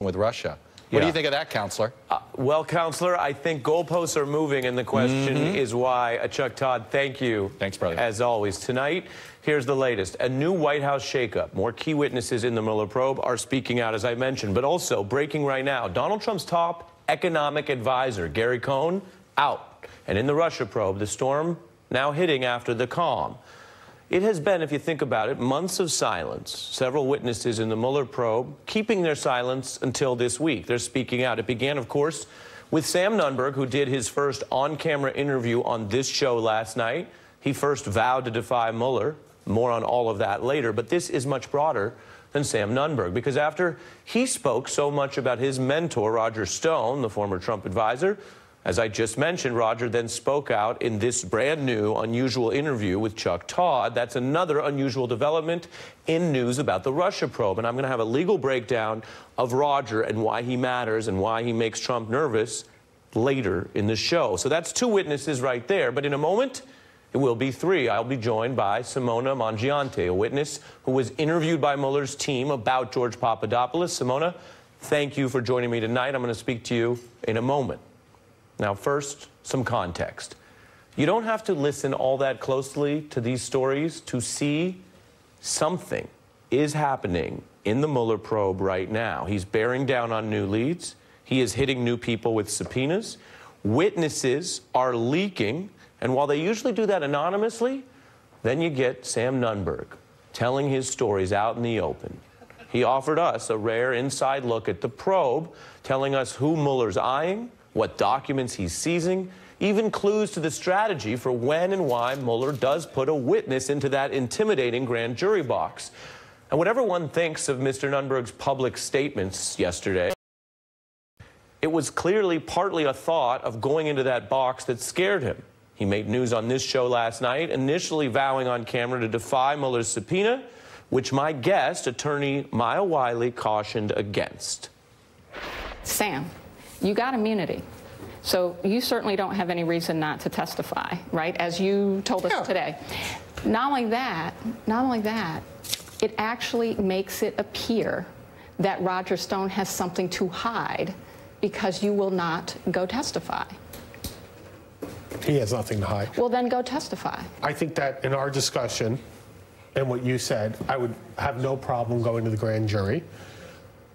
with Russia. What do you think of that, Counselor? Well, Counselor, I think goalposts are moving, and the question is why. Chuck Todd, thank you. Thanks, brother. As always. Tonight, here's the latest. A new White House shakeup. More key witnesses in the Mueller probe are speaking out, as I mentioned. But also, breaking right now, Donald Trump's top economic advisor, Gary Cohn, out. And in the Russia probe, the storm now hitting after the calm. It has been, if you think about it, months of silence. Several witnesses in the Mueller probe keeping their silence until this week. They're speaking out. It began, of course, with Sam Nunberg, who did his first on-camera interview on this show last night. He first vowed to defy Mueller. More on all of that later. But this is much broader than Sam Nunberg, because after he spoke so much about his mentor, Roger Stone, the former Trump advisor, as I just mentioned, Roger then spoke out in this brand new, unusual interview with Chuck Todd. That's another unusual development in news about the Russia probe. And I'm going to have a legal breakdown of Roger and why he matters and why he makes Trump nervous later in the show. So that's two witnesses right there. But in a moment, it will be three. I'll be joined by Simona Mangiante, a witness who was interviewed by Mueller's team about George Papadopoulos. Simona, thank you for joining me tonight. I'm going to speak to you in a moment. Now, first, some context. You don't have to listen all that closely to these stories to see something is happening in the Mueller probe right now. He's bearing down on new leads. He is hitting new people with subpoenas. Witnesses are leaking. And while they usually do that anonymously, then you get Sam Nunberg telling his stories out in the open. He offered us a rare inside look at the probe, telling us who Mueller's eyeing, what documents he's seizing, even clues to the strategy for when and why Mueller does put a witness into that intimidating grand jury box. And whatever one thinks of Mr. Nunberg's public statements yesterday, it was clearly partly a thought of going into that box that scared him. He made news on this show last night, initially vowing on camera to defy Mueller's subpoena, which my guest, attorney Maya Wiley, cautioned against. Sam, you got immunity. So you certainly don't have any reason not to testify, right? As you told us today. Not only that, it actually makes it appear that Roger Stone has something to hide because you will not go testify. He has nothing to hide. Well, then go testify. I think that in our discussion and what you said, I would have no problem going to the grand jury.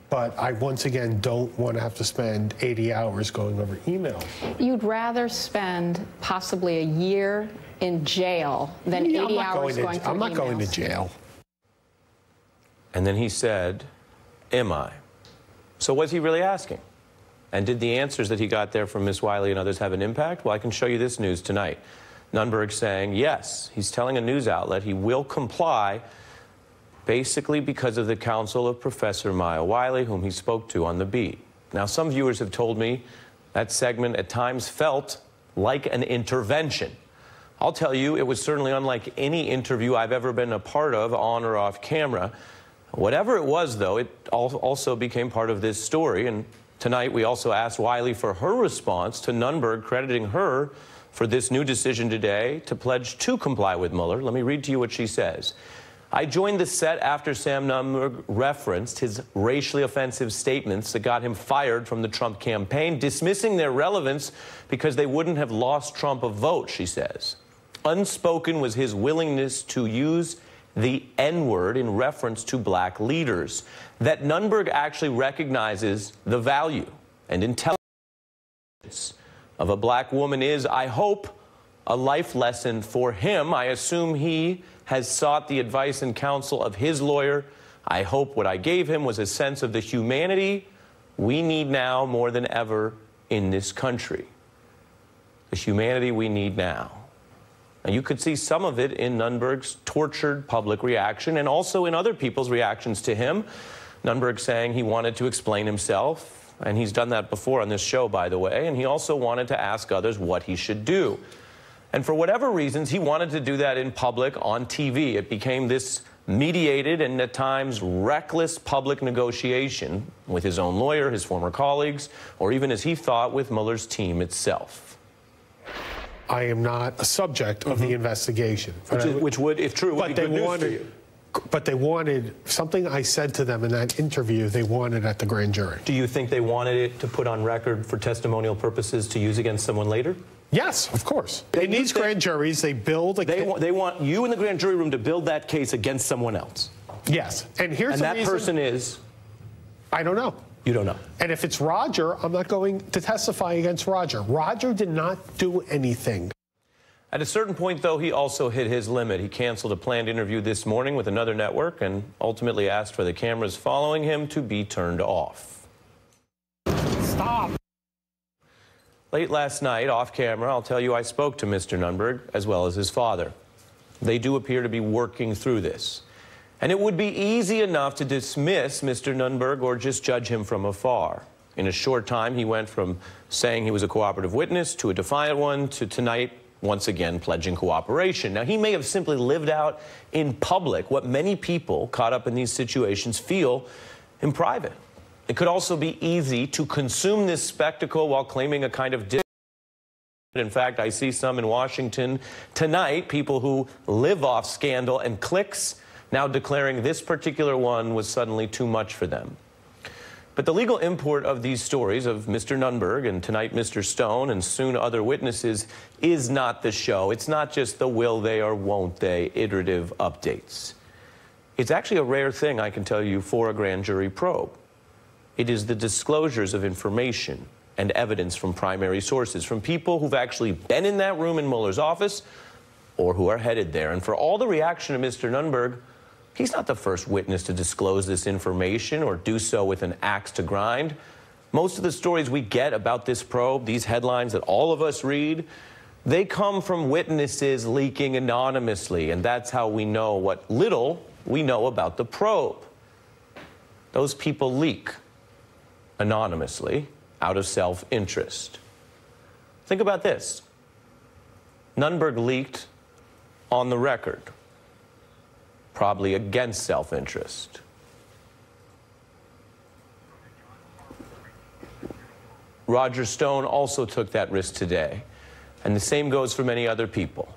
But I, once again, don't want to have to spend 80 hours going over email. You'd rather spend possibly a year in jail than 80 hours going through emails. I'm not going to jail. And then he said, am I? So was he really asking? And did the answers that he got there from Ms. Wiley and others have an impact? Well, I can show you this news tonight. Nunberg saying, yes, he's telling a news outlet he will comply, basically because of the counsel of Professor Maya Wiley, whom he spoke to on the beat. Now, some viewers have told me that segment at times felt like an intervention. I'll tell you, it was certainly unlike any interview I've ever been a part of, on or off camera. Whatever it was, though, it also became part of this story. And tonight, we also asked Wiley for her response to Nunberg crediting her for this new decision today to pledge to comply with Mueller. Let me read to you what she says. I joined the set after Sam Nunberg referenced his racially offensive statements that got him fired from the Trump campaign, dismissing their relevance because they wouldn't have lost Trump a vote, she says. Unspoken was his willingness to use the N-word in reference to black leaders. That Nunberg actually recognizes the value and intelligence of a black woman is, I hope, a life lesson for him. I assume he has sought the advice and counsel of his lawyer. I hope what I gave him was a sense of the humanity we need now more than ever in this country. The humanity we need now. And you could see some of it in Nunberg's tortured public reaction and also in other people's reactions to him. Nunberg saying he wanted to explain himself, and he's done that before on this show, by the way, and he also wanted to ask others what he should do. And for whatever reasons, he wanted to do that in public on TV. It became this mediated and at times reckless public negotiation with his own lawyer, his former colleagues, or even, as he thought, with Mueller's team itself. I am not a subject of the investigation. Which would, if true, would be good news for you. But they wanted something I said to them in that interview, they wanted at the grand jury. Do you think they wanted it to put on record for testimonial purposes to use against someone later? Yes, of course. In these grand juries, they build a case. They want you in the grand jury room to build that case against someone else. Yes. And here's And the that reason. person is? I don't know. You don't know. And if it's Roger, I'm not going to testify against Roger. Roger did not do anything. At a certain point, though, he also hit his limit. He canceled a planned interview this morning with another network and ultimately asked for the cameras following him to be turned off. Stop. Late last night, off camera, I'll tell you I spoke to Mr. Nunberg as well as his father. They do appear to be working through this. And it would be easy enough to dismiss Mr. Nunberg or just judge him from afar. In a short time, he went from saying he was a cooperative witness to a defiant one to tonight once again pledging cooperation. Now, he may have simply lived out in public what many people caught up in these situations feel in private. It could also be easy to consume this spectacle while claiming a kind of in fact, I see some in Washington tonight, people who live off scandal and clicks, now declaring this particular one was suddenly too much for them. But the legal import of these stories of Mr. Nunberg and tonight Mr. Stone and soon other witnesses is not the show. It's not just the will they or won't they iterative updates. It's actually a rare thing, I can tell you, for a grand jury probe. It is the disclosures of information and evidence from primary sources, from people who've actually been in that room in Mueller's office or who are headed there. And for all the reaction of Mr. Nunberg, he's not the first witness to disclose this information or do so with an axe to grind. Most of the stories we get about this probe, these headlines that all of us read, they come from witnesses leaking anonymously, and that's how we know what little we know about the probe. Those people leak anonymously out of self-interest. Think about this. Nunberg leaked on the record, probably against self-interest. Roger Stone also took that risk today, and the same goes for many other people.